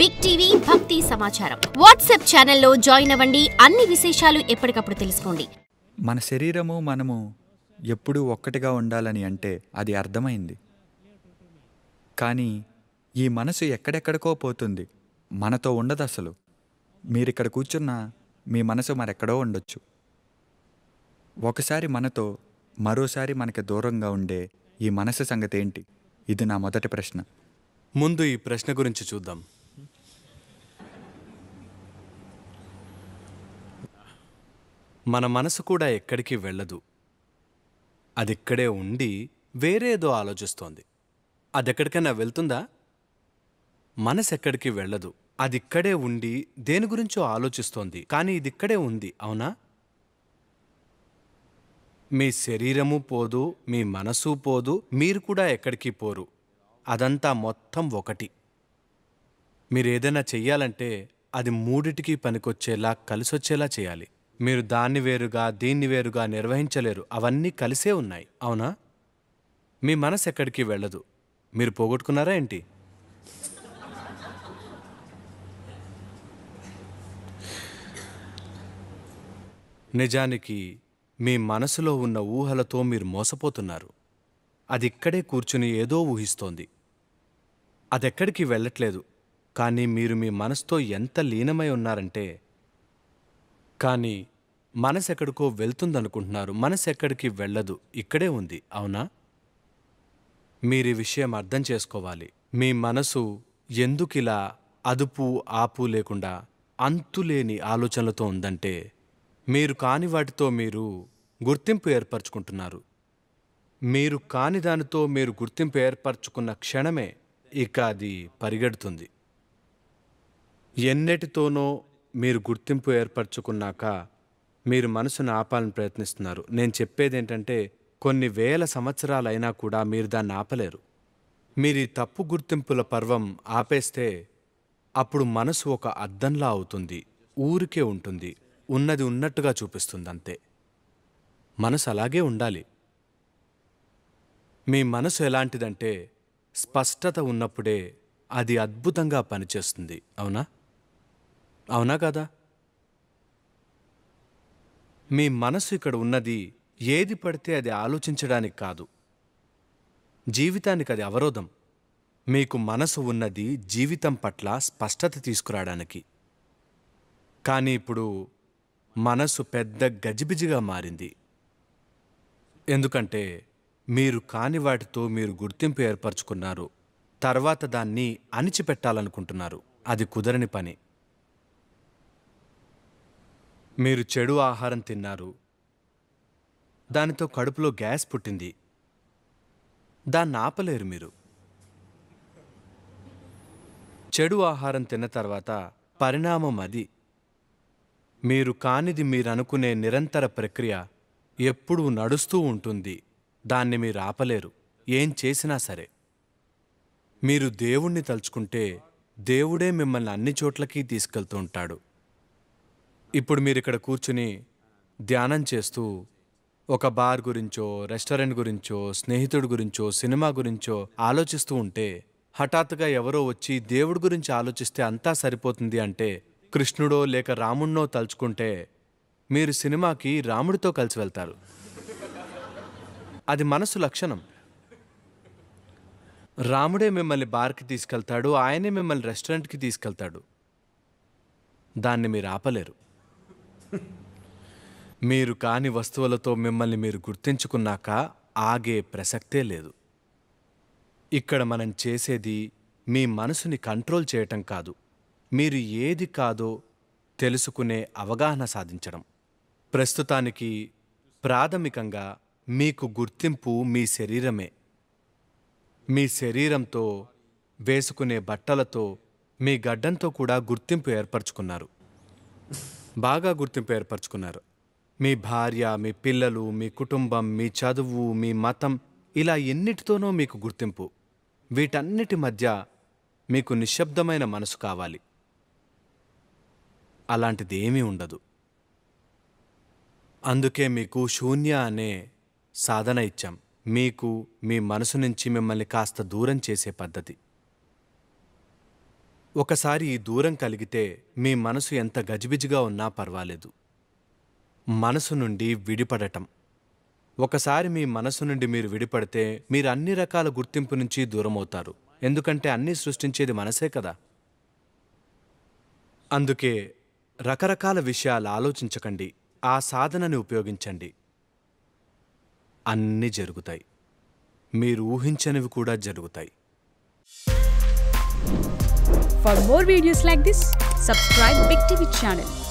Big TV భక్తి సమాచారం WhatsApp ఛానల్లో జాయిన్ అవ్వండి. అన్ని విశేషాలు ఎప్పటికప్పుడు తెలుసుకోండి. మన శరీరము మనము ఎప్పుడూ ఒక్కటిగా ఉండాలని అంటే అది అర్థమైంది. కానీ ఈ మనసు ఎక్కడెక్కడికో పోతుంది, మనతో ఉండదు. అసలు మీరిక్కడ కూర్చున్నా మీ మనసు మరెక్కడో ఉండొచ్చు. ఒకసారి మనతో, మరోసారి మనకి దూరంగా ఉండే ఈ మనసు సంగతి ఏంటి? ఇది నా మొదటి ప్రశ్న. ముందు ఈ ప్రశ్న గురించి చూద్దాం. మన మనసు కూడా ఎక్కడికి వెళ్ళదు. అది ఇక్కడే ఉండి వేరేదో ఆలోచిస్తోంది. అది ఎక్కడికైనా వెళ్తుందా? మనసు ఎక్కడికి వెళ్ళదు. అది ఇక్కడే ఉండి దేని గురించో ఆలోచిస్తోంది. కానీ ఇది ఇక్కడే ఉంది, అవునా? మీ శరీరము పోదు, మీ మనసు పోదు, మీరు కూడా ఎక్కడికి పోరు. అదంతా మొత్తం ఒకటి. మీరు ఏదైనా చెయ్యాలంటే అది మూడిటికి పనికొచ్చేలా, కలిసొచ్చేలా చేయాలి. మీరు దాన్ని వేరుగా దీన్ని వేరుగా నిర్వహించలేరు. అవన్నీ కలిసే ఉన్నాయి, అవునా? మీ మనసు ఎక్కడికి వెళ్ళదు. మీరు పోగొట్టుకున్నారా ఏంటి? నిజానికి మీ మనసులో ఉన్న ఊహలతో మీరు మోసపోతున్నారు. అది ఇక్కడే కూర్చుని ఏదో ఊహిస్తోంది. అదెక్కడికి వెళ్ళట్లేదు. కానీ మీరు మీ మనసుతో ఎంత లీనమై ఉన్నారంటే, కానీ మనసు ఎక్కడికో వెళ్తుందనుకుంటున్నారు. మనసు ఎక్కడికి వెళ్ళదు, ఇక్కడే ఉంది, అవునా? మీరు ఈ విషయం అర్థం చేసుకోవాలి. మీ మనసు ఎందుకిలా అదుపు ఆపు లేకుండా అంతులేని ఆలోచనలతో ఉందంటే, మీరు కాని వాటితో మీరు గుర్తింపు ఏర్పరచుకుంటున్నారు. మీరు కాని దానితో మీరు గుర్తింపు ఏర్పరచుకున్న క్షణమే ఇక అది పరిగెడుతుంది. ఎన్నటితోనో మీరు గుర్తింపు ఏర్పరచుకున్నాక మీరు మనసును ఆపాలని ప్రయత్నిస్తున్నారు. నేను చెప్పేదేంటంటే, కొన్ని వేల సంవత్సరాలైనా కూడా మీరు దాన్ని ఆపలేరు. మీరు ఈ తప్పు గుర్తింపుల పర్వం ఆపేస్తే అప్పుడు మనసు ఒక అద్దంలా అవుతుంది. ఊరికే ఉంటుంది, ఉన్నది ఉన్నట్టుగా చూపిస్తుంది, అంతే. మనసు అలాగే ఉండాలి. మీ మనసు ఎలాంటిదంటే, స్పష్టత ఉన్నప్పుడే అది అద్భుతంగా పనిచేస్తుంది, అవునా? అవునా కదా? మీ మనసు ఇక్కడ ఉన్నది ఏది పడితే అది ఆలోచించడానికి కాదు, జీవితానికి అది అవరోధం. మీకు మనసు ఉన్నది జీవితం పట్ల స్పష్టత తీసుకురావడానికి. కానీ ఇప్పుడు మనసు పెద్ద గజిబిజిగా మారింది. ఎందుకంటే మీరు కాని వాటితో మీరు గుర్తింపు ఏర్పరచుకున్నారు. తర్వాత దాన్ని అణిచిపెట్టాలనుకుంటున్నారు. అది కుదరని పని. మీరు చెడు ఆహారం తిన్నారు, దానితో కడుపులో గ్యాస్ పుట్టింది. దాన్ని ఆపలేరు మీరు. చెడు ఆహారం తిన్న తర్వాత పరిణామం అది. మీరు కానిది మీరనుకునే నిరంతర ప్రక్రియ ఎప్పుడూ నడుస్తూ ఉంటుంది. దాన్ని మీరు ఆపలేరు, ఏం చేసినా సరే. మీరు దేవుణ్ణి తలుచుకుంటే దేవుడే మిమ్మల్ని అన్ని చోట్లకి తీసుకెళ్తూ ఉంటాడు. ఇప్పుడు మీరిక్కడ కూర్చుని ధ్యానం చేస్తూ ఒక బార్ గురించో, రెస్టారెంట్ గురించో, స్నేహితుడి గురించో, సినిమా గురించో ఆలోచిస్తూ ఉంటే హఠాత్తుగా ఎవరో వచ్చి దేవుడి గురించి ఆలోచిస్తే అంతా సరిపోతుంది అంటే, కృష్ణుడో లేక రాముణ్ణో తలుచుకుంటే మీరు సినిమాకి రాముడితో కలిసి వెళ్తారు. అది మనసు లక్షణం. రాముడే మిమ్మల్ని బార్కి తీసుకెళ్తాడు, ఆయనే మిమ్మల్ని రెస్టారెంట్కి తీసుకెళ్తాడు. దాన్ని మీరు ఆపలేరు. మీరు కాని వస్తువులతో మిమ్మల్ని మీరు గుర్తించుకున్నాక ఆగే ప్రసక్తే లేదు. ఇక్కడ మనం చేసేది మీ మనసుని కంట్రోల్ చేయటం కాదు, మీరు ఏది కాదో తెలుసుకునే అవగాహన సాధించడం. ప్రస్తుతానికి ప్రాథమికంగా మీకు గుర్తింపు మీ శరీరమే. మీ శరీరంతో, వేసుకునే బట్టలతో, మీ గడ్డంతో కూడా గుర్తింపు ఏర్పరచుకున్నారు. బాగా గుర్తింపు ఏర్పరచుకున్నారు. మీ భార్య, మీ పిల్లలు, మీ కుటుంబం, మీ చదువు, మీ మతం, ఇలా ఎన్నిటితోనో మీకు గుర్తింపు. వీటన్నిటి మధ్య మీకు నిశ్శబ్దమైన మనసు కావాలి. అలాంటిది ఏమీ ఉండదు. అందుకే మీకు శూన్య అనే సాధన ఇచ్చాం. మీకు మీ మనసు నుంచి మిమ్మల్ని కాస్త దూరం చేసే పద్ధతి. ఒకసారి ఈ దూరం కలిగితే మీ మనసు ఎంత గజిబిజిగా ఉన్నా పర్వాలేదు. మనసు నుండి విడిపడటం. ఒకసారి మీ మనసు నుండి మీరు విడిపడితే మీరు అన్ని రకాల గుర్తింపు నుంచి దూరమవుతారు. ఎందుకంటే అన్నీ సృష్టించేది మనసే కదా. అందుకే రకరకాల విషయాలు ఆలోచించకండి, ఆ సాధనని ఉపయోగించండి. అన్నీ జరుగుతాయి. మీరు ఊహించనివి కూడా జరుగుతాయి. For more videos like this, subscribe Big TV channel.